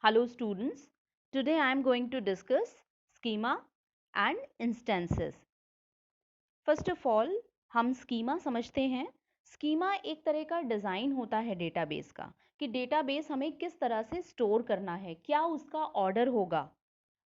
Hello students, today I am going to discuss schema and instances. First of all, हम schema समझते हैं. schema एक तरह का डिज़ाइन होता है डेटाबेस का कि डेटाबेस हमें किस तरह से स्टोर करना है, क्या उसका ऑर्डर होगा,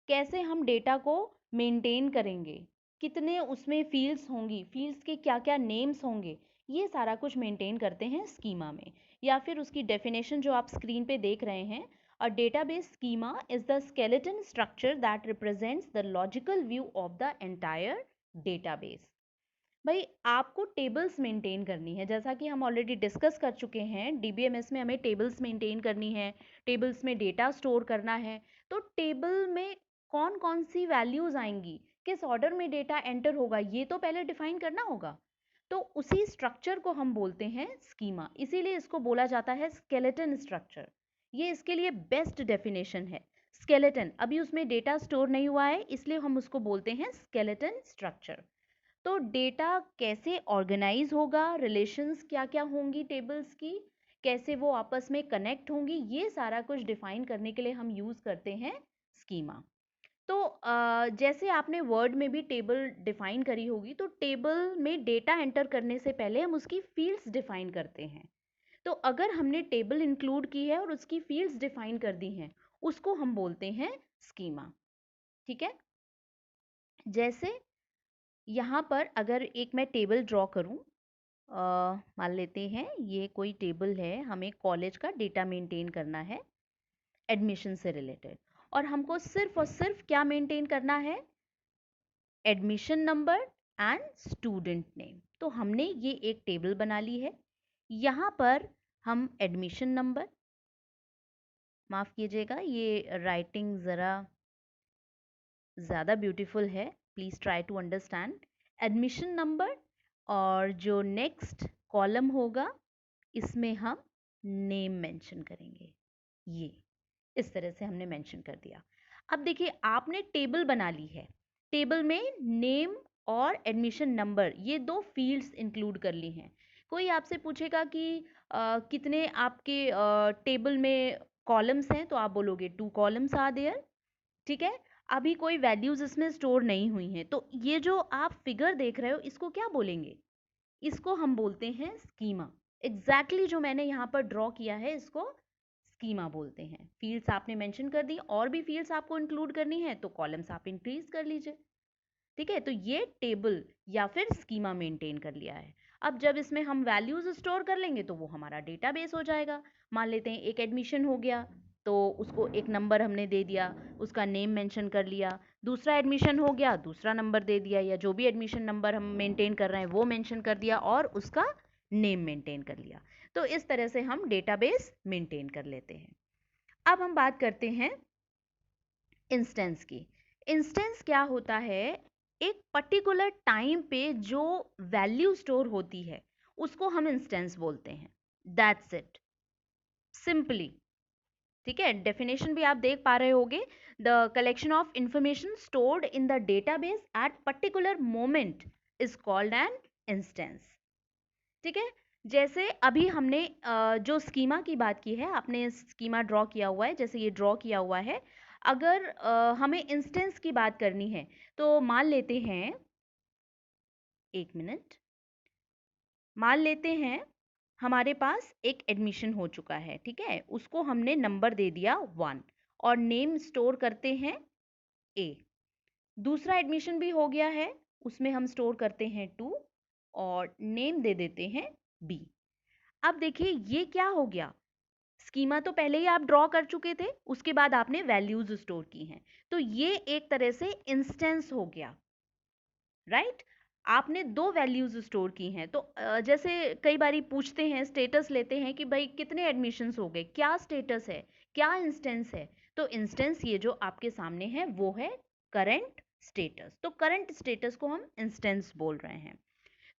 कैसे हम डेटा को मेंटेन करेंगे, कितने उसमें फील्ड्स होंगी, फील्ड्स के क्या क्या नेम्स होंगे, ये सारा कुछ मेंटेन करते हैं स्कीमा में. या फिर उसकी डेफिनेशन जो आप स्क्रीन पे देख रहे हैं, a database schema is the skeleton structure that represents the logical view of the entire database. भाई आपको टेबल्स मेंटेन करनी है, जैसा कि हम ऑलरेडी डिस्कस कर चुके हैं. डीबीएमएस में हमें टेबल्स मेंटेन करनी है, टेबल्स में डेटा स्टोर करना है. तो टेबल में कौन कौन सी वैल्यूज आएंगी, किस ऑर्डर में डेटा एंटर होगा, ये तो पहले डिफाइन करना होगा. तो उसी स्ट्रक्चर को हम बोलते हैं स्कीमा, इसीलिए इसको बोला जाता है स्केलेटन स्ट्रक्चर. ये इसके लिए बेस्ट डेफिनेशन है. स्केलेटन, अभी उसमें डेटा स्टोर नहीं हुआ है, इसलिए हम उसको बोलते हैं स्केलेटन स्ट्रक्चर. तो डेटा कैसे ऑर्गेनाइज होगा, रिलेशंस क्या क्या होंगी टेबल्स की, कैसे वो आपस में कनेक्ट होंगी, ये सारा कुछ डिफाइन करने के लिए हम यूज़ करते हैं स्कीमा. तो जैसे आपने वर्ड में भी टेबल डिफाइन करी होगी, तो टेबल में डेटा एंटर करने से पहले हम उसकी फील्ड्स डिफाइन करते हैं. तो अगर हमने टेबल इंक्लूड की है और उसकी फील्ड्स डिफाइन कर दी हैं, उसको हम बोलते हैं स्कीमा. ठीक है. जैसे यहाँ पर अगर एक मैं टेबल ड्रॉ करूँ, मान लेते हैं ये कोई टेबल है, हमें कॉलेज का डेटा मेंटेन करना है एडमिशन से रिलेटेड, और हमको सिर्फ और सिर्फ क्या मेंटेन करना है, admission number and student name. तो हमने ये एक टेबल बना ली है. यहाँ पर हम एडमिशन नंबर, माफ़ कीजिएगा ये राइटिंग ज़रा ज़्यादा ब्यूटीफुल है, please try to understand. Admission number और जो नेक्स्ट कॉलम होगा इसमें हम नेम मेंशन करेंगे. ये इस तरह से हमने मेंशन कर दिया. अब देखिए आपने टेबल बना ली है, टेबल में नेम और एडमिशन नंबर ये दो फील्ड्स इंक्लूड कर ली हैं. कोई आपसे पूछेगा कि कितने आपके टेबल में कॉलम्स हैं, तो आप बोलोगे 2 कॉलम्स आर देयर. ठीक है. अभी कोई वैल्यूज इसमें स्टोर नहीं हुई हैं, तो ये जो आप फिगर देख रहे हो इसको क्या बोलेंगे, इसको हम बोलते हैं स्कीमा. एग्जैक्टली जो मैंने यहाँ पर ड्रॉ किया है इसको स्कीमा बोलते हैं. फील्ड्स आपने मेंशन कर दी, और भी फील्ड्स आपको इंक्लूड करनी है तो कॉलम्स आप इंक्रीज कर लीजिए. ठीक है. तो ये टेबल या फिर स्कीमा मेंटेन कर लिया है. अब जब इसमें हम वैल्यूज स्टोर कर लेंगे तो वो हमारा डेटाबेस हो जाएगा. मान लेते हैं एक एडमिशन हो गया, तो उसको एक नंबर हमने दे दिया, उसका नेम मेंशन कर लिया. दूसरा एडमिशन हो गया, दूसरा नंबर दे दिया, या जो भी एडमिशन नंबर हम मेंटेन कर रहे हैं वो मेंशन कर दिया और उसका नेम मेंटेन कर लिया. तो इस तरह से हम डेटाबेस मेंटेन कर लेते हैं. अब हम बात करते हैं इंस्टेंस की. इंस्टेंस क्या होता है, एक पर्टिकुलर टाइम पे जो वैल्यू स्टोर होती है उसको हम इंस्टेंस बोलते हैं. That's it, simply. ठीक है. डेफिनेशन भी आप देख पा रहे होगे, the collection of information stored in the database at particular moment is called an instance. ठीक है. जैसे अभी हमने जो स्कीमा की बात की है, आपने स्कीमा ड्रॉ किया हुआ है, जैसे ये ड्रॉ किया हुआ है. अगर हमें इंस्टेंस की बात करनी है तो मान लेते हैं, एक मिनट, मान लेते हैं हमारे पास एक एडमिशन हो चुका है. ठीक है. उसको हमने नंबर दे दिया 1 और नेम स्टोर करते हैं ए. दूसरा एडमिशन भी हो गया है, उसमें हम स्टोर करते हैं 2 और नेम दे देते हैं बी. अब देखिए ये क्या हो गया, स्कीमा तो पहले ही आप ड्रॉ कर चुके थे, उसके बाद आपने वैल्यूज स्टोर की हैं, तो ये एक तरह से इंस्टेंस हो गया. राइट. आपने दो वैल्यूज स्टोर की हैं. तो जैसे कई बारी पूछते हैं, स्टेटस लेते हैं कि भाई कितने एडमिशन्स हो गए, क्या स्टेटस है, क्या इंस्टेंस है. तो इंस्टेंस ये जो आपके सामने है वो है करंट स्टेटस. तो करंट स्टेटस को हम इंस्टेंस बोल रहे हैं.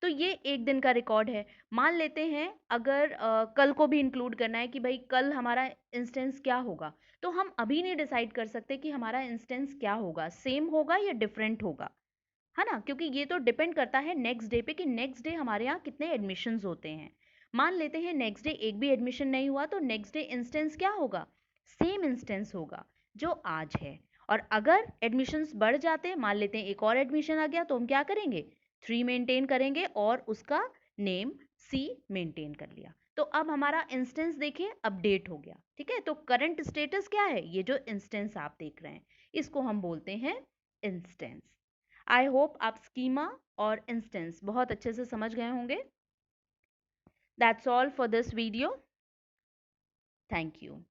तो ये एक दिन का रिकॉर्ड है. मान लेते हैं अगर कल को भी इंक्लूड करना है कि भाई कल हमारा इंस्टेंस क्या होगा, तो हम अभी नहीं डिसाइड कर सकते कि हमारा इंस्टेंस क्या होगा, सेम होगा या डिफरेंट होगा, है ना, क्योंकि ये तो डिपेंड करता है नेक्स्ट डे पे कि नेक्स्ट डे हमारे यहाँ कितने एडमिशन्स होते हैं. मान लेते हैं नेक्स्ट डे एक भी एडमिशन नहीं हुआ, तो नेक्स्ट डे इंस्टेंस क्या होगा, सेम इंस्टेंस होगा जो आज है। और अगर एडमिशन्स बढ़ जाते, मान लेते हैं एक और एडमिशन आ गया, तो हम क्या करेंगे, 3 मेंटेन करेंगे और उसका नेम C मेंटेन कर लिया। तो अब हमारा इंस्टेंस देखिए अपडेट हो गया। ठीक है, तो करंट स्टेटस क्या है, ये जो इंस्टेंस आप देख रहे हैं इसको हम बोलते हैं इंस्टेंस। आई होप आप स्कीमा और इंस्टेंस बहुत अच्छे से समझ गए होंगे। That's all for this video. Thank you.